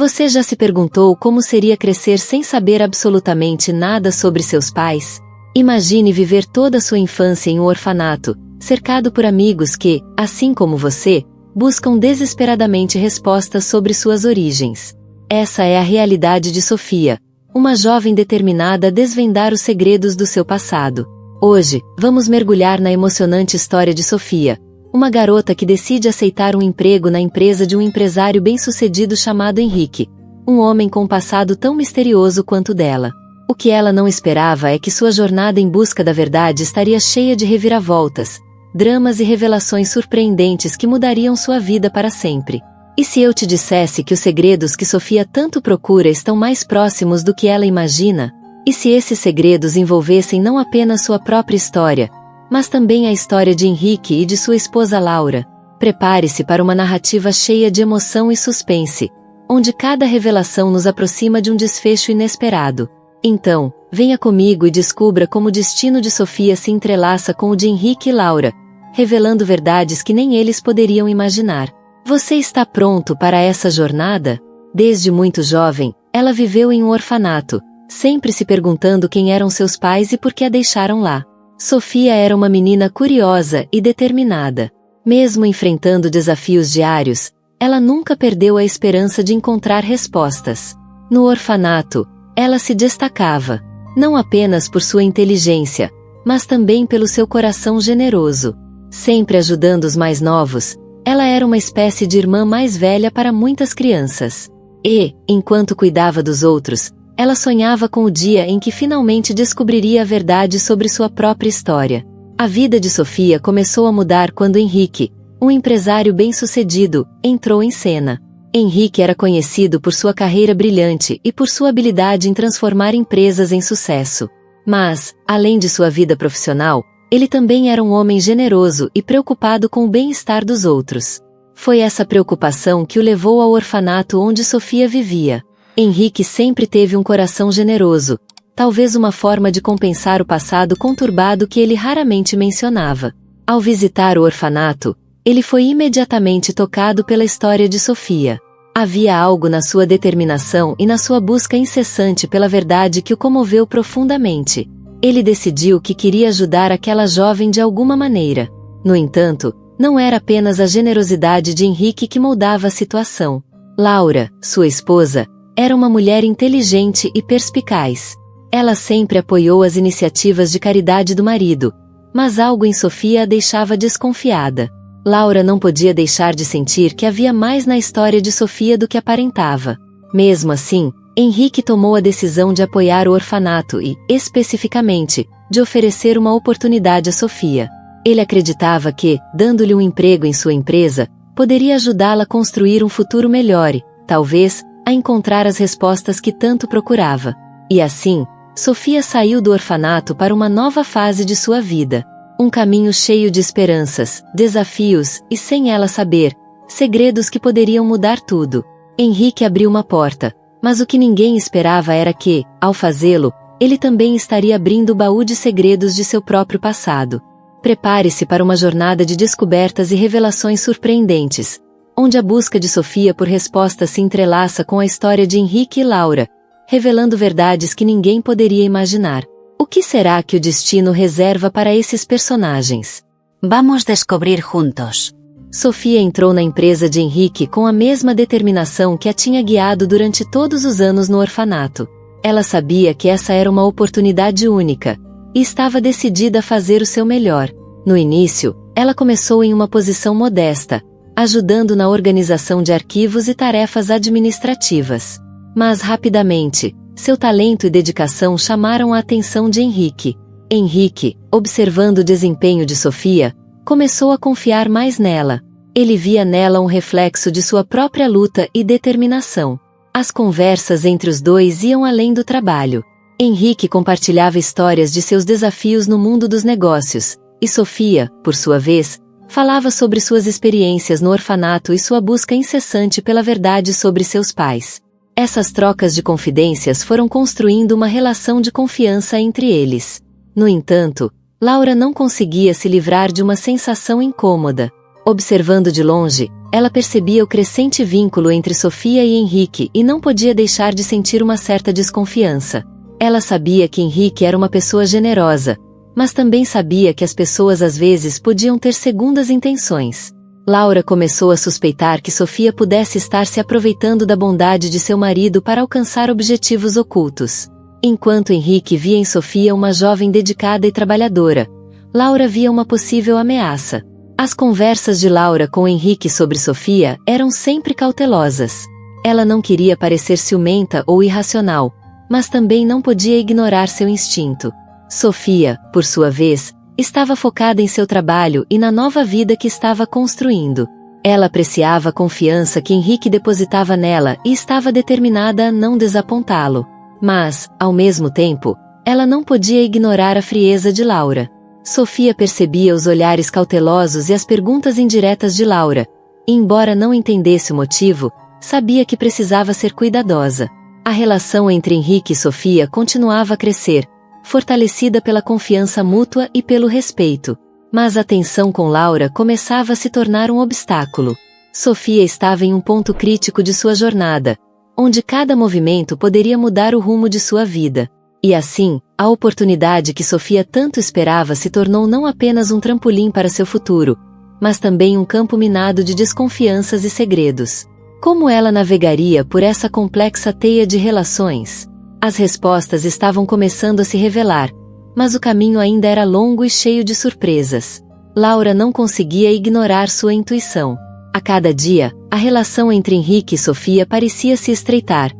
Você já se perguntou como seria crescer sem saber absolutamente nada sobre seus pais? Imagine viver toda a sua infância em um orfanato, cercado por amigos que, assim como você, buscam desesperadamente respostas sobre suas origens. Essa é a realidade de Sofia, uma jovem determinada a desvendar os segredos do seu passado. Hoje, vamos mergulhar na emocionante história de Sofia, uma garota que decide aceitar um emprego na empresa de um empresário bem-sucedido chamado Henrique, um homem com um passado tão misterioso quanto dela. O que ela não esperava é que sua jornada em busca da verdade estaria cheia de reviravoltas, dramas e revelações surpreendentes que mudariam sua vida para sempre. E se eu te dissesse que os segredos que Sofia tanto procura estão mais próximos do que ela imagina? E se esses segredos envolvessem não apenas sua própria história, mas também a história de Henrique e de sua esposa Laura? Prepare-se para uma narrativa cheia de emoção e suspense, onde cada revelação nos aproxima de um desfecho inesperado. Então, venha comigo e descubra como o destino de Sofia se entrelaça com o de Henrique e Laura, revelando verdades que nem eles poderiam imaginar. Você está pronto para essa jornada? Desde muito jovem, ela viveu em um orfanato, sempre se perguntando quem eram seus pais e por que a deixaram lá. Sofia era uma menina curiosa e determinada. Mesmo enfrentando desafios diários, ela nunca perdeu a esperança de encontrar respostas. No orfanato, ela se destacava, não apenas por sua inteligência, mas também pelo seu coração generoso. Sempre ajudando os mais novos, ela era uma espécie de irmã mais velha para muitas crianças. E, enquanto cuidava dos outros, ela sonhava com o dia em que finalmente descobriria a verdade sobre sua própria história. A vida de Sofia começou a mudar quando Henrique, um empresário bem-sucedido, entrou em cena. Henrique era conhecido por sua carreira brilhante e por sua habilidade em transformar empresas em sucesso. Mas, além de sua vida profissional, ele também era um homem generoso e preocupado com o bem-estar dos outros. Foi essa preocupação que o levou ao orfanato onde Sofia vivia. Henrique sempre teve um coração generoso, talvez uma forma de compensar o passado conturbado que ele raramente mencionava. Ao visitar o orfanato, ele foi imediatamente tocado pela história de Sofia. Havia algo na sua determinação e na sua busca incessante pela verdade que o comoveu profundamente. Ele decidiu que queria ajudar aquela jovem de alguma maneira. No entanto, não era apenas a generosidade de Henrique que moldava a situação. Laura, sua esposa, era uma mulher inteligente e perspicaz. Ela sempre apoiou as iniciativas de caridade do marido, mas algo em Sofia a deixava desconfiada. Laura não podia deixar de sentir que havia mais na história de Sofia do que aparentava. Mesmo assim, Henrique tomou a decisão de apoiar o orfanato e, especificamente, de oferecer uma oportunidade a Sofia. Ele acreditava que, dando-lhe um emprego em sua empresa, poderia ajudá-la a construir um futuro melhor e, talvez, a encontrar as respostas que tanto procurava. E assim, Sofia saiu do orfanato para uma nova fase de sua vida. Um caminho cheio de esperanças, desafios e, sem ela saber, segredos que poderiam mudar tudo. Henrique abriu uma porta, mas o que ninguém esperava era que, ao fazê-lo, ele também estaria abrindo o baú de segredos de seu próprio passado. Prepare-se para uma jornada de descobertas e revelações surpreendentes, onde a busca de Sofia por respostas se entrelaça com a história de Henrique e Laura, revelando verdades que ninguém poderia imaginar. O que será que o destino reserva para esses personagens? Vamos descobrir juntos. Sofia entrou na empresa de Henrique com a mesma determinação que a tinha guiado durante todos os anos no orfanato. Ela sabia que essa era uma oportunidade única, e estava decidida a fazer o seu melhor. No início, ela começou em uma posição modesta, ajudando na organização de arquivos e tarefas administrativas. Mas rapidamente, seu talento e dedicação chamaram a atenção de Henrique. Henrique, observando o desempenho de Sofia, começou a confiar mais nela. Ele via nela um reflexo de sua própria luta e determinação. As conversas entre os dois iam além do trabalho. Henrique compartilhava histórias de seus desafios no mundo dos negócios, e Sofia, por sua vez, falava sobre suas experiências no orfanato e sua busca incessante pela verdade sobre seus pais. Essas trocas de confidências foram construindo uma relação de confiança entre eles. No entanto, Laura não conseguia se livrar de uma sensação incômoda. Observando de longe, ela percebia o crescente vínculo entre Sofia e Henrique e não podia deixar de sentir uma certa desconfiança. Ela sabia que Henrique era uma pessoa generosa, mas também sabia que as pessoas às vezes podiam ter segundas intenções. Laura começou a suspeitar que Sofia pudesse estar se aproveitando da bondade de seu marido para alcançar objetivos ocultos. Enquanto Henrique via em Sofia uma jovem dedicada e trabalhadora, Laura via uma possível ameaça. As conversas de Laura com Henrique sobre Sofia eram sempre cautelosas. Ela não queria parecer ciumenta ou irracional, mas também não podia ignorar seu instinto. Sofia, por sua vez, estava focada em seu trabalho e na nova vida que estava construindo. Ela apreciava a confiança que Henrique depositava nela e estava determinada a não desapontá-lo. Mas, ao mesmo tempo, ela não podia ignorar a frieza de Laura. Sofia percebia os olhares cautelosos e as perguntas indiretas de Laura, e embora não entendesse o motivo, sabia que precisava ser cuidadosa. A relação entre Henrique e Sofia continuava a crescer, fortalecida pela confiança mútua e pelo respeito. Mas a tensão com Laura começava a se tornar um obstáculo. Sofia estava em um ponto crítico de sua jornada, onde cada movimento poderia mudar o rumo de sua vida. E assim, a oportunidade que Sofia tanto esperava se tornou não apenas um trampolim para seu futuro, mas também um campo minado de desconfianças e segredos. Como ela navegaria por essa complexa teia de relações? As respostas estavam começando a se revelar, mas o caminho ainda era longo e cheio de surpresas. Laura não conseguia ignorar sua intuição. A cada dia, a relação entre Henrique e Sofia parecia se estreitar,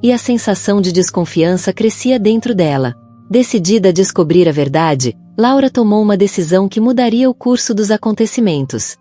e a sensação de desconfiança crescia dentro dela. Decidida a descobrir a verdade, Laura tomou uma decisão que mudaria o curso dos acontecimentos.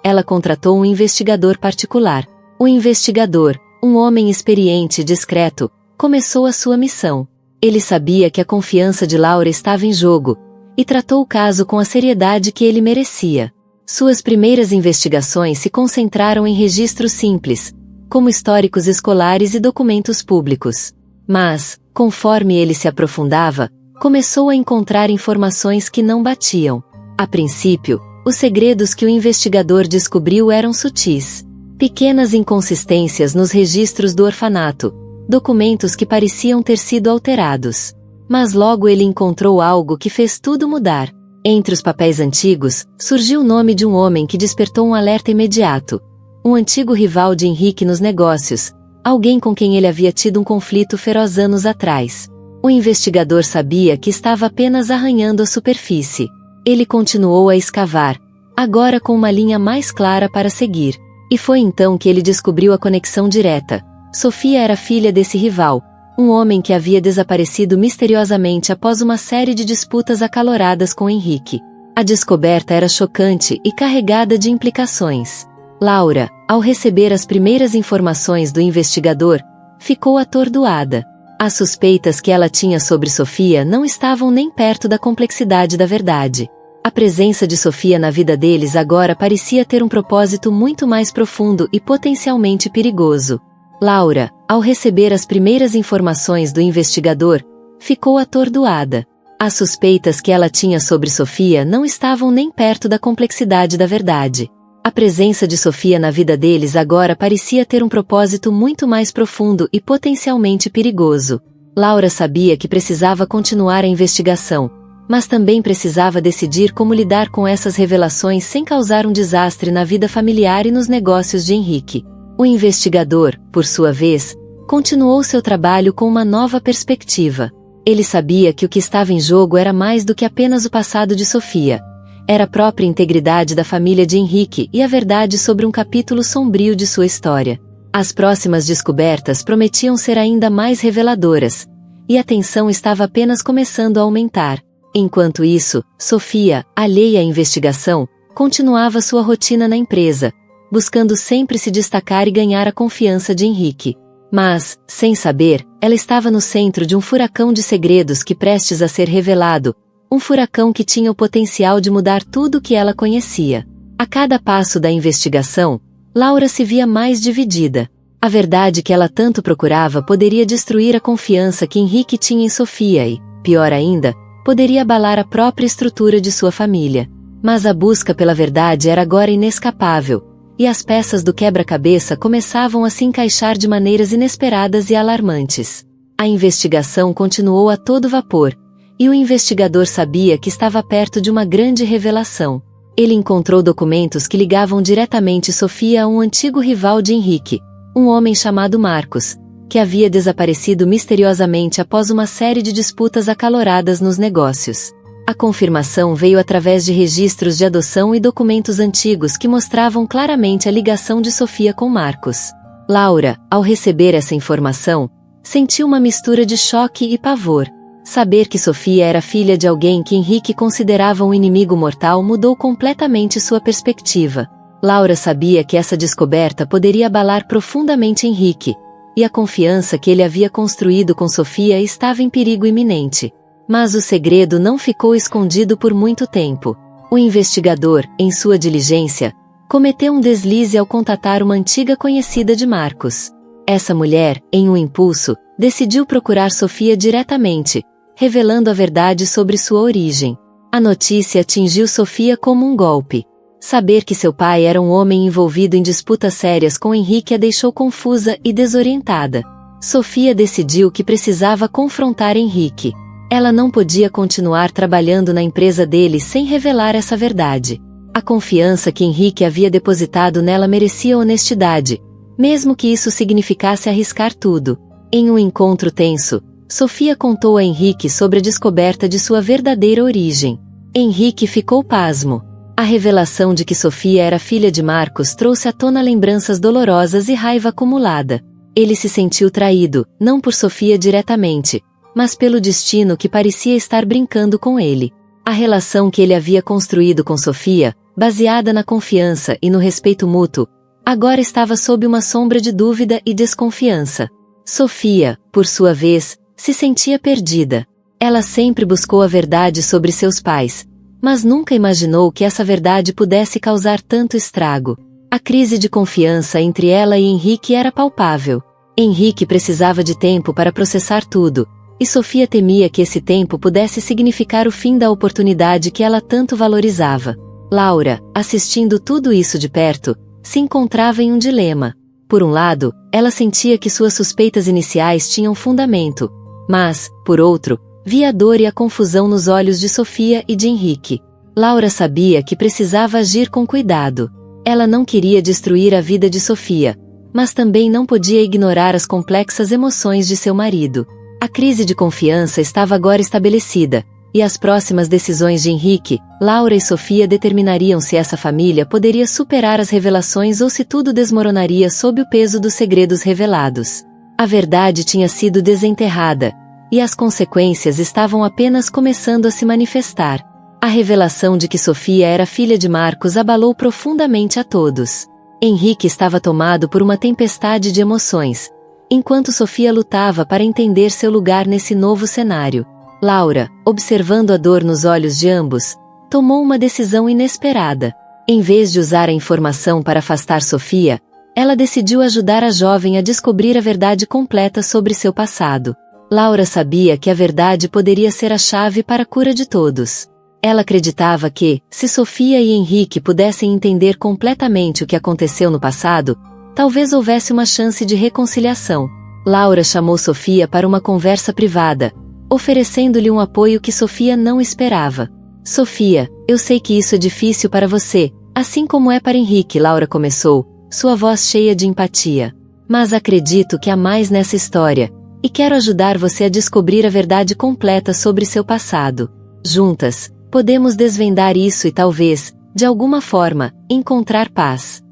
Ela contratou um investigador particular. O investigador, um homem experiente e discreto, começou a sua missão. Ele sabia que a confiança de Laura estava em jogo, e tratou o caso com a seriedade que ele merecia. Suas primeiras investigações se concentraram em registros simples, como históricos escolares e documentos públicos. Mas, conforme ele se aprofundava, começou a encontrar informações que não batiam. A princípio, os segredos que o investigador descobriu eram sutis. Pequenas inconsistências nos registros do orfanato, documentos que pareciam ter sido alterados. Mas logo ele encontrou algo que fez tudo mudar. Entre os papéis antigos, surgiu o nome de um homem que despertou um alerta imediato. Um antigo rival de Henrique nos negócios, alguém com quem ele havia tido um conflito feroz anos atrás. O investigador sabia que estava apenas arranhando a superfície. Ele continuou a escavar, agora com uma linha mais clara para seguir. E foi então que ele descobriu a conexão direta. Sofia era filha desse rival, um homem que havia desaparecido misteriosamente após uma série de disputas acaloradas com Henrique. A descoberta era chocante e carregada de implicações. Laura, ao receber as primeiras informações do investigador, ficou atordoada. As suspeitas que ela tinha sobre Sofia não estavam nem perto da complexidade da verdade. A presença de Sofia na vida deles agora parecia ter um propósito muito mais profundo e potencialmente perigoso. Laura, ao receber as primeiras informações do investigador, ficou atordoada. As suspeitas que ela tinha sobre Sofia não estavam nem perto da complexidade da verdade. A presença de Sofia na vida deles agora parecia ter um propósito muito mais profundo e potencialmente perigoso. Laura sabia que precisava continuar a investigação, mas também precisava decidir como lidar com essas revelações sem causar um desastre na vida familiar e nos negócios de Henrique. O investigador, por sua vez, continuou seu trabalho com uma nova perspectiva. Ele sabia que o que estava em jogo era mais do que apenas o passado de Sofia. Era a própria integridade da família de Henrique e a verdade sobre um capítulo sombrio de sua história. As próximas descobertas prometiam ser ainda mais reveladoras, e a tensão estava apenas começando a aumentar. Enquanto isso, Sofia, alheia à investigação, continuava sua rotina na empresa, buscando sempre se destacar e ganhar a confiança de Henrique. Mas, sem saber, ela estava no centro de um furacão de segredos que prestes a ser revelado, um furacão que tinha o potencial de mudar tudo o que ela conhecia. A cada passo da investigação, Laura se via mais dividida. A verdade que ela tanto procurava poderia destruir a confiança que Henrique tinha em Sofia e, pior ainda, poderia abalar a própria estrutura de sua família. Mas a busca pela verdade era agora inescapável, e as peças do quebra-cabeça começavam a se encaixar de maneiras inesperadas e alarmantes. A investigação continuou a todo vapor, e o investigador sabia que estava perto de uma grande revelação. Ele encontrou documentos que ligavam diretamente Sofia a um antigo rival de Henrique, um homem chamado Marcos, que havia desaparecido misteriosamente após uma série de disputas acaloradas nos negócios. A confirmação veio através de registros de adoção e documentos antigos que mostravam claramente a ligação de Sofia com Marcos. Laura, ao receber essa informação, sentiu uma mistura de choque e pavor. Saber que Sofia era filha de alguém que Henrique considerava um inimigo mortal mudou completamente sua perspectiva. Laura sabia que essa descoberta poderia abalar profundamente Henrique, e a confiança que ele havia construído com Sofia estava em perigo iminente. Mas o segredo não ficou escondido por muito tempo. O investigador, em sua diligência, cometeu um deslize ao contatar uma antiga conhecida de Marcos. Essa mulher, em um impulso, decidiu procurar Sofia diretamente, revelando a verdade sobre sua origem. A notícia atingiu Sofia como um golpe. Saber que seu pai era um homem envolvido em disputas sérias com Henrique a deixou confusa e desorientada. Sofia decidiu que precisava confrontar Henrique. Ela não podia continuar trabalhando na empresa dele sem revelar essa verdade. A confiança que Henrique havia depositado nela merecia honestidade, mesmo que isso significasse arriscar tudo. Em um encontro tenso, Sofia contou a Henrique sobre a descoberta de sua verdadeira origem. Henrique ficou pasmo. A revelação de que Sofia era filha de Marcos trouxe à tona lembranças dolorosas e raiva acumulada. Ele se sentiu traído, não por Sofia diretamente, mas pelo destino que parecia estar brincando com ele. A relação que ele havia construído com Sofia, baseada na confiança e no respeito mútuo, agora estava sob uma sombra de dúvida e desconfiança. Sofia, por sua vez, se sentia perdida. Ela sempre buscou a verdade sobre seus pais, mas nunca imaginou que essa verdade pudesse causar tanto estrago. A crise de confiança entre ela e Henrique era palpável. Henrique precisava de tempo para processar tudo, e Sofia temia que esse tempo pudesse significar o fim da oportunidade que ela tanto valorizava. Laura, assistindo tudo isso de perto, se encontrava em um dilema. Por um lado, ela sentia que suas suspeitas iniciais tinham fundamento, mas, por outro, via a dor e a confusão nos olhos de Sofia e de Henrique. Laura sabia que precisava agir com cuidado. Ela não queria destruir a vida de Sofia, mas também não podia ignorar as complexas emoções de seu marido. A crise de confiança estava agora estabelecida, e as próximas decisões de Henrique, Laura e Sofia determinariam se essa família poderia superar as revelações ou se tudo desmoronaria sob o peso dos segredos revelados. A verdade tinha sido desenterrada, e as consequências estavam apenas começando a se manifestar. A revelação de que Sofia era filha de Marcos abalou profundamente a todos. Henrique estava tomado por uma tempestade de emoções, enquanto Sofia lutava para entender seu lugar nesse novo cenário. Laura, observando a dor nos olhos de ambos, tomou uma decisão inesperada. Em vez de usar a informação para afastar Sofia, ela decidiu ajudar a jovem a descobrir a verdade completa sobre seu passado. Laura sabia que a verdade poderia ser a chave para a cura de todos. Ela acreditava que, se Sofia e Henrique pudessem entender completamente o que aconteceu no passado, talvez houvesse uma chance de reconciliação. Laura chamou Sofia para uma conversa privada, oferecendo-lhe um apoio que Sofia não esperava. Sofia, eu sei que isso é difícil para você, assim como é para Henrique, Laura começou, sua voz cheia de empatia. Mas acredito que há mais nessa história, e quero ajudar você a descobrir a verdade completa sobre seu passado. Juntas, podemos desvendar isso e talvez, de alguma forma, encontrar paz.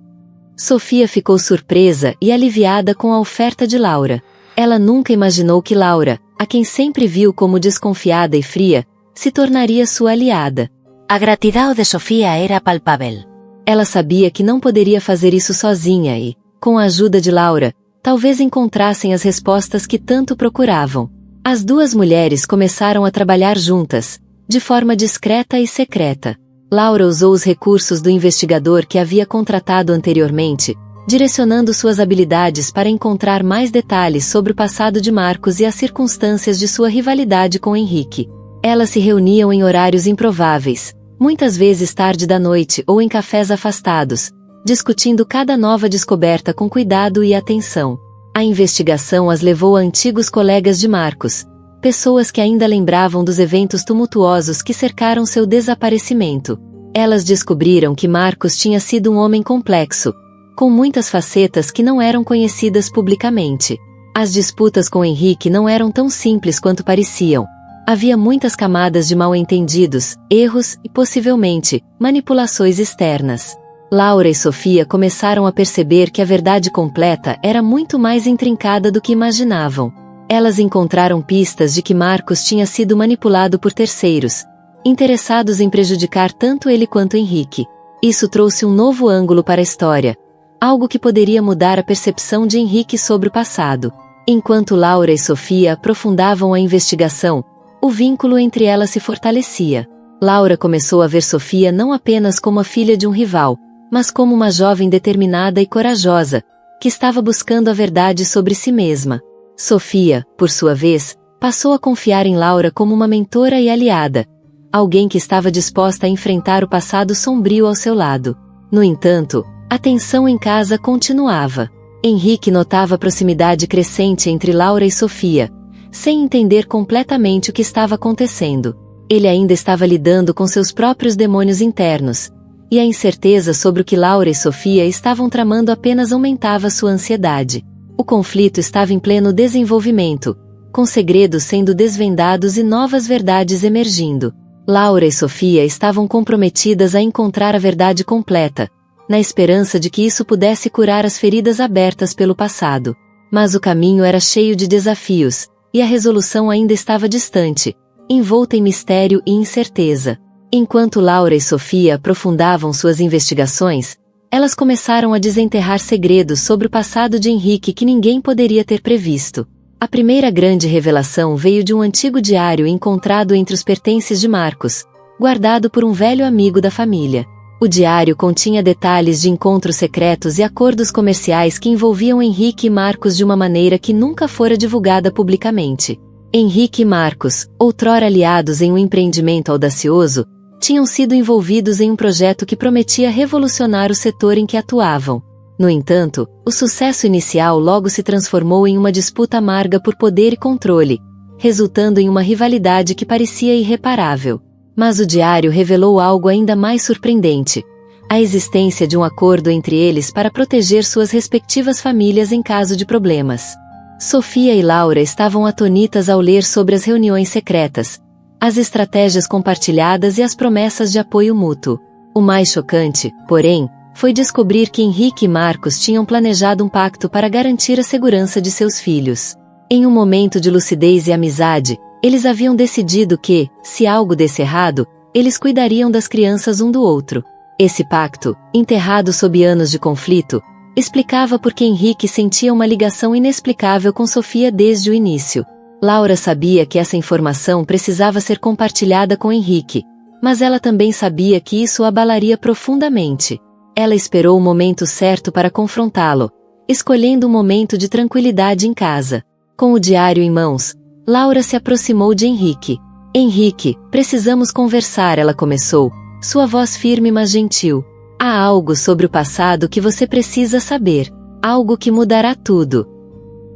Sofia ficou surpresa e aliviada com a oferta de Laura. Ela nunca imaginou que Laura, a quem sempre viu como desconfiada e fria, se tornaria sua aliada. A gratidão de Sofia era palpável. Ela sabia que não poderia fazer isso sozinha e, com a ajuda de Laura, talvez encontrassem as respostas que tanto procuravam. As duas mulheres começaram a trabalhar juntas, de forma discreta e secreta. Laura usou os recursos do investigador que havia contratado anteriormente, direcionando suas habilidades para encontrar mais detalhes sobre o passado de Marcos e as circunstâncias de sua rivalidade com Henrique. Elas se reuniam em horários improváveis, muitas vezes tarde da noite ou em cafés afastados, discutindo cada nova descoberta com cuidado e atenção. A investigação as levou a antigos colegas de Marcus, pessoas que ainda lembravam dos eventos tumultuosos que cercaram seu desaparecimento. Elas descobriram que Marcus tinha sido um homem complexo, com muitas facetas que não eram conhecidas publicamente. As disputas com Henrique não eram tão simples quanto pareciam. Havia muitas camadas de mal-entendidos, erros e, possivelmente, manipulações externas. Laura e Sofia começaram a perceber que a verdade completa era muito mais intrincada do que imaginavam. Elas encontraram pistas de que Marcus tinha sido manipulado por terceiros, interessados em prejudicar tanto ele quanto Henrique. Isso trouxe um novo ângulo para a história, algo que poderia mudar a percepção de Henrique sobre o passado. Enquanto Laura e Sofia aprofundavam a investigação, o vínculo entre elas se fortalecia. Laura começou a ver Sofia não apenas como a filha de um rival, mas como uma jovem determinada e corajosa, que estava buscando a verdade sobre si mesma. Sofia, por sua vez, passou a confiar em Laura como uma mentora e aliada, alguém que estava disposta a enfrentar o passado sombrio ao seu lado. No entanto, a tensão em casa continuava. Henrique notava a proximidade crescente entre Laura e Sofia, sem entender completamente o que estava acontecendo. Ele ainda estava lidando com seus próprios demônios internos, e a incerteza sobre o que Laura e Sofia estavam tramando apenas aumentava sua ansiedade. O conflito estava em pleno desenvolvimento, com segredos sendo desvendados e novas verdades emergindo. Laura e Sofia estavam comprometidas a encontrar a verdade completa, na esperança de que isso pudesse curar as feridas abertas pelo passado. Mas o caminho era cheio de desafios, e a resolução ainda estava distante, envolta em mistério e incerteza. Enquanto Laura e Sofia aprofundavam suas investigações, elas começaram a desenterrar segredos sobre o passado de Henrique que ninguém poderia ter previsto. A primeira grande revelação veio de um antigo diário encontrado entre os pertences de Marcus, guardado por um velho amigo da família. O diário continha detalhes de encontros secretos e acordos comerciais que envolviam Henrique e Marcus de uma maneira que nunca fora divulgada publicamente. Henrique e Marcus, outrora aliados em um empreendimento audacioso, tinham sido envolvidos em um projeto que prometia revolucionar o setor em que atuavam. No entanto, o sucesso inicial logo se transformou em uma disputa amarga por poder e controle, resultando em uma rivalidade que parecia irreparável. Mas o diário revelou algo ainda mais surpreendente: a existência de um acordo entre eles para proteger suas respectivas famílias em caso de problemas. Sofia e Laura estavam atônitas ao ler sobre as reuniões secretas, as estratégias compartilhadas e as promessas de apoio mútuo. O mais chocante, porém, foi descobrir que Henrique e Marcus tinham planejado um pacto para garantir a segurança de seus filhos. Em um momento de lucidez e amizade, eles haviam decidido que, se algo desse errado, eles cuidariam das crianças um do outro. Esse pacto, enterrado sob anos de conflito, explicava por que Henrique sentia uma ligação inexplicável com Sofia desde o início. Laura sabia que essa informação precisava ser compartilhada com Henrique, mas ela também sabia que isso o abalaria profundamente. Ela esperou o momento certo para confrontá-lo, escolhendo um momento de tranquilidade em casa. Com o diário em mãos, Laura se aproximou de Henrique. "Henrique, precisamos conversar", ela começou, sua voz firme mas gentil. "Há algo sobre o passado que você precisa saber. Algo que mudará tudo."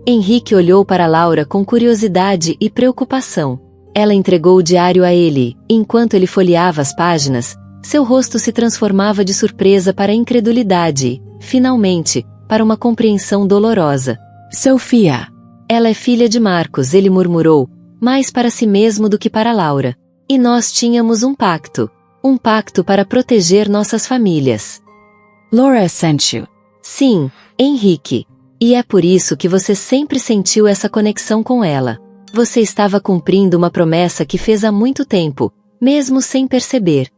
Henrique olhou para Laura com curiosidade e preocupação. Ela entregou o diário a ele, e enquanto ele folheava as páginas, seu rosto se transformava de surpresa para a incredulidade e, finalmente, para uma compreensão dolorosa. "Sofia. Ela é filha de Marcus", ele murmurou, mais para si mesmo do que para Laura. "E nós tínhamos um pacto. Um pacto para proteger nossas famílias." Laura sent you. "Sim, Henrique. E é por isso que você sempre sentiu essa conexão com ela. Você estava cumprindo uma promessa que fez há muito tempo, mesmo sem perceber."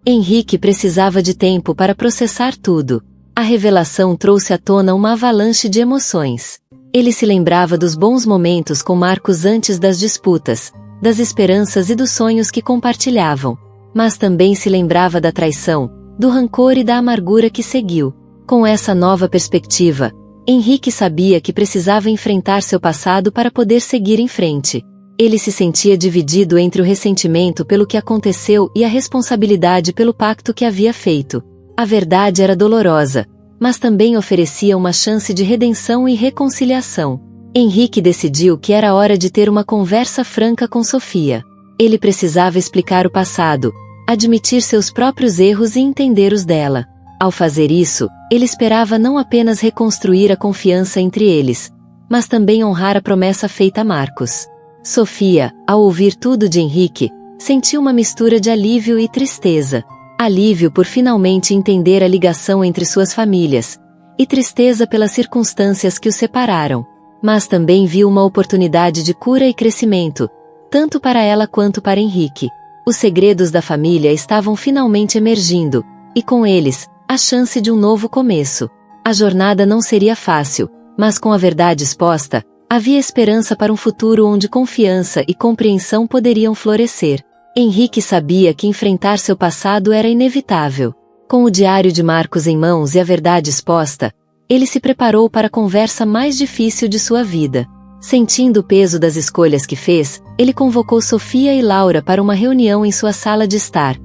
Henrique precisava de tempo para processar tudo. A revelação trouxe à tona uma avalanche de emoções. Ele se lembrava dos bons momentos com Marcus antes das disputas, das esperanças e dos sonhos que compartilhavam. Mas também se lembrava da traição, do rancor e da amargura que seguiu. Com essa nova perspectiva, Henrique sabia que precisava enfrentar seu passado para poder seguir em frente. Ele se sentia dividido entre o ressentimento pelo que aconteceu e a responsabilidade pelo pacto que havia feito. A verdade era dolorosa, mas também oferecia uma chance de redenção e reconciliação. Henrique decidiu que era hora de ter uma conversa franca com Sofia. Ele precisava explicar o passado, admitir seus próprios erros e entender os dela. Ao fazer isso, ele esperava não apenas reconstruir a confiança entre eles, mas também honrar a promessa feita a Marcos. Sofia, ao ouvir tudo de Henrique, sentiu uma mistura de alívio e tristeza. Alívio por finalmente entender a ligação entre suas famílias, e tristeza pelas circunstâncias que os separaram. Mas também viu uma oportunidade de cura e crescimento, tanto para ela quanto para Henrique. Os segredos da família estavam finalmente emergindo, e com eles, a chance de um novo começo. A jornada não seria fácil, mas com a verdade exposta, havia esperança para um futuro onde confiança e compreensão poderiam florescer. Henrique sabia que enfrentar seu passado era inevitável. Com o diário de Marcos em mãos e a verdade exposta, ele se preparou para a conversa mais difícil de sua vida. Sentindo o peso das escolhas que fez, ele convocou Sofia e Laura para uma reunião em sua sala de estar,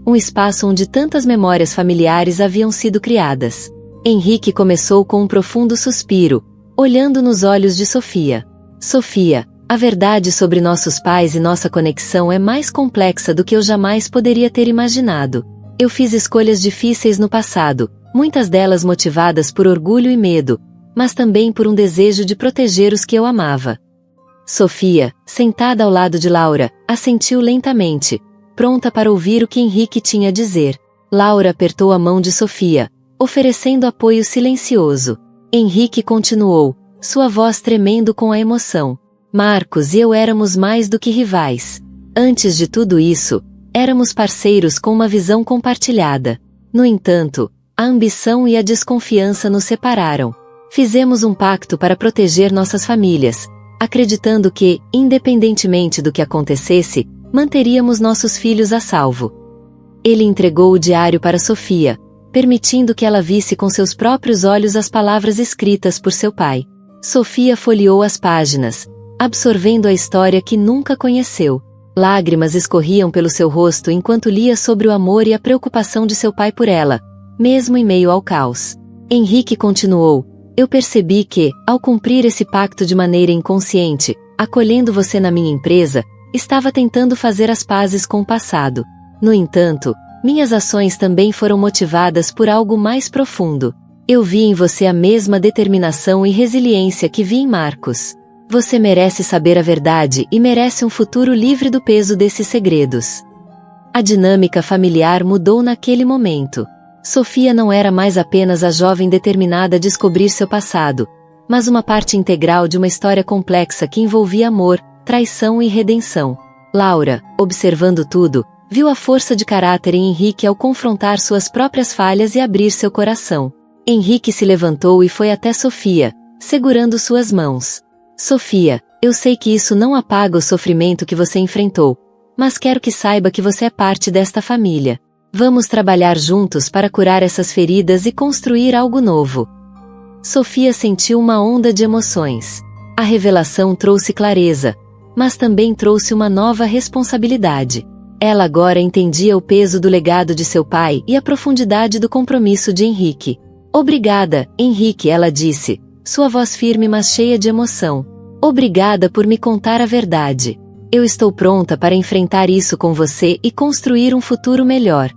um espaço onde tantas memórias familiares haviam sido criadas. Henrique começou com um profundo suspiro, olhando nos olhos de Sofia. Sofia, a verdade sobre nossos pais e nossa conexão é mais complexa do que eu jamais poderia ter imaginado. Eu fiz escolhas difíceis no passado, muitas delas motivadas por orgulho e medo, mas também por um desejo de proteger os que eu amava. Sofia, sentada ao lado de Laura, assentiu lentamente, pronta para ouvir o que Henrique tinha a dizer. Laura apertou a mão de Sofia, oferecendo apoio silencioso. Henrique continuou, sua voz tremendo com a emoção. Marcos e eu éramos mais do que rivais. Antes de tudo isso, éramos parceiros com uma visão compartilhada. No entanto, a ambição e a desconfiança nos separaram. Fizemos um pacto para proteger nossas famílias, acreditando que, independentemente do que acontecesse, manteríamos nossos filhos a salvo. Ele entregou o diário para Sofia, permitindo que ela visse com seus próprios olhos as palavras escritas por seu pai. Sofia folheou as páginas, absorvendo a história que nunca conheceu. Lágrimas escorriam pelo seu rosto enquanto lia sobre o amor e a preocupação de seu pai por ela, mesmo em meio ao caos. Henrique continuou, eu percebi que, ao cumprir esse pacto de maneira inconsciente, acolhendo você na minha empresa, estava tentando fazer as pazes com o passado. No entanto, minhas ações também foram motivadas por algo mais profundo. Eu vi em você a mesma determinação e resiliência que vi em Marcos. Você merece saber a verdade e merece um futuro livre do peso desses segredos. A dinâmica familiar mudou naquele momento. Sofia não era mais apenas a jovem determinada a descobrir seu passado, mas uma parte integral de uma história complexa que envolvia amor, traição e redenção. Laura, observando tudo, viu a força de caráter em Henrique ao confrontar suas próprias falhas e abrir seu coração. Henrique se levantou e foi até Sofia, segurando suas mãos. Sofia, eu sei que isso não apaga o sofrimento que você enfrentou, mas quero que saiba que você é parte desta família. Vamos trabalhar juntos para curar essas feridas e construir algo novo. Sofia sentiu uma onda de emoções. A revelação trouxe clareza, mas também trouxe uma nova responsabilidade. Ela agora entendia o peso do legado de seu pai e a profundidade do compromisso de Henrique. Obrigada, Henrique, ela disse, sua voz firme mas cheia de emoção. Obrigada por me contar a verdade. Eu estou pronta para enfrentar isso com você e construir um futuro melhor.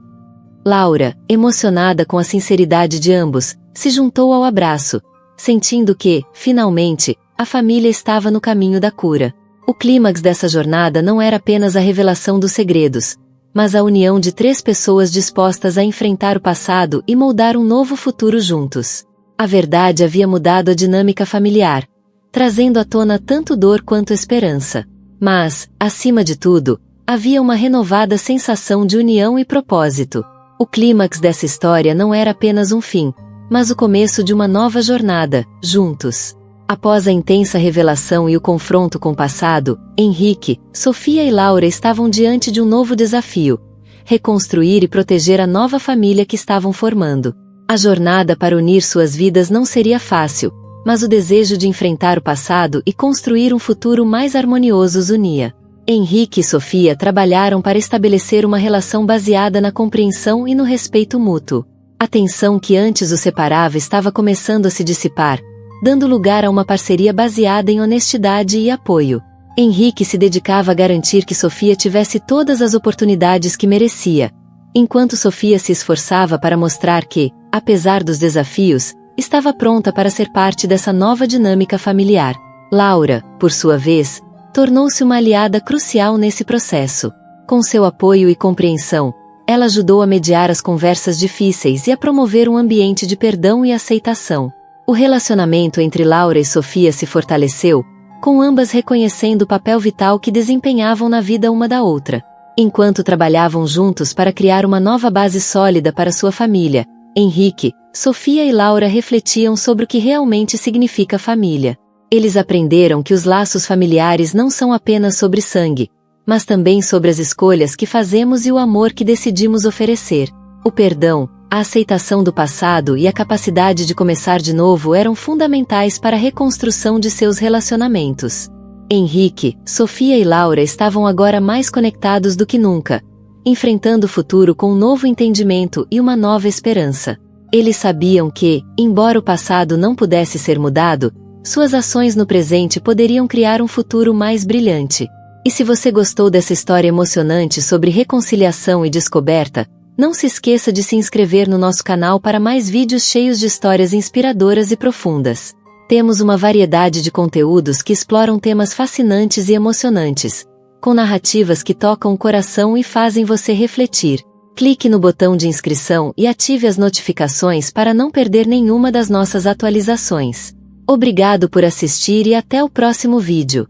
Laura, emocionada com a sinceridade de ambos, se juntou ao abraço, sentindo que, finalmente, a família estava no caminho da cura. O clímax dessa jornada não era apenas a revelação dos segredos, mas a união de 3 pessoas dispostas a enfrentar o passado e moldar um novo futuro juntos. A verdade havia mudado a dinâmica familiar, trazendo à tona tanto dor quanto esperança. Mas, acima de tudo, havia uma renovada sensação de união e propósito. O clímax dessa história não era apenas um fim, mas o começo de uma nova jornada, juntos. Após a intensa revelação e o confronto com o passado, Henrique, Sofia e Laura estavam diante de um novo desafio: reconstruir e proteger a nova família que estavam formando. A jornada para unir suas vidas não seria fácil, mas o desejo de enfrentar o passado e construir um futuro mais harmonioso os unia. Henrique e Sofia trabalharam para estabelecer uma relação baseada na compreensão e no respeito mútuo. A tensão que antes os separava estava começando a se dissipar, dando lugar a uma parceria baseada em honestidade e apoio. Henrique se dedicava a garantir que Sofia tivesse todas as oportunidades que merecia, enquanto Sofia se esforçava para mostrar que, apesar dos desafios, estava pronta para ser parte dessa nova dinâmica familiar. Laura, por sua vez, tornou-se uma aliada crucial nesse processo. Com seu apoio e compreensão, ela ajudou a mediar as conversas difíceis e a promover um ambiente de perdão e aceitação. O relacionamento entre Laura e Sofia se fortaleceu, com ambas reconhecendo o papel vital que desempenhavam na vida uma da outra. Enquanto trabalhavam juntos para criar uma nova base sólida para sua família, Henrique, Sofia e Laura refletiam sobre o que realmente significa família. Eles aprenderam que os laços familiares não são apenas sobre sangue, mas também sobre as escolhas que fazemos e o amor que decidimos oferecer. O perdão, a aceitação do passado e a capacidade de começar de novo eram fundamentais para a reconstrução de seus relacionamentos. Henrique, Sofia e Laura estavam agora mais conectados do que nunca, enfrentando o futuro com um novo entendimento e uma nova esperança. Eles sabiam que, embora o passado não pudesse ser mudado, suas ações no presente poderiam criar um futuro mais brilhante. E se você gostou dessa história emocionante sobre reconciliação e descoberta, não se esqueça de se inscrever no nosso canal para mais vídeos cheios de histórias inspiradoras e profundas. Temos uma variedade de conteúdos que exploram temas fascinantes e emocionantes, com narrativas que tocam o coração e fazem você refletir. Clique no botão de inscrição e ative as notificações para não perder nenhuma das nossas atualizações. Obrigado por assistir e até o próximo vídeo.